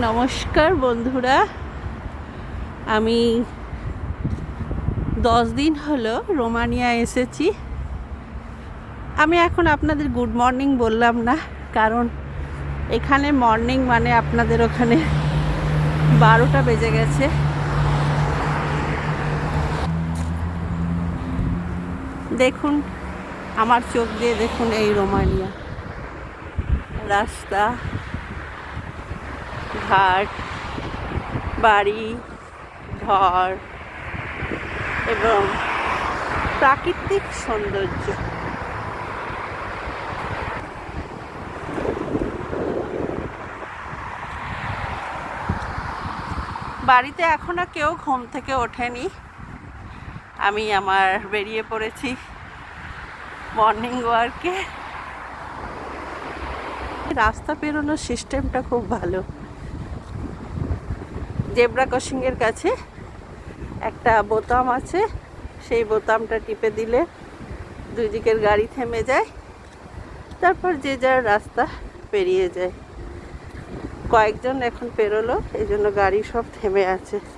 নমস্কার বন্ধুরা, আমি 10 দিন হলো রোমানিয়া এসেছি। আমি এখন আপনাদের গুড মর্নিং বললাম না, কারণ এখানে মর্নিং মানে আপনাদের ওখানে 12টা বেজে গেছে। দেখুন, আমার চোখ দিয়ে দেখুন এই রোমানিয়া, রাস্তা ঘাট, বাড়ি ঘর এবং প্রাকৃতিক সৌন্দর্য। বাড়িতে এখনো কেউ ঘুম থেকে ওঠেনি। আমি বেরিয়ে পড়েছি মর্নিং ওয়ার্কে। রাস্তা পেরোনোর সিস্টেমটা খুব ভালো। জেব্রা ক্রসিংয়ের কাছে একটা বোতাম আছে, সেই বোতামটা টিপে দিলে দুই দিকের গাড়ি থেমে যায়, তারপর যে যার রাস্তা পেরিয়ে যায়। কয়েকজন এখন পেরোলো, এই জন্য গাড়ি সব থেমে আছে।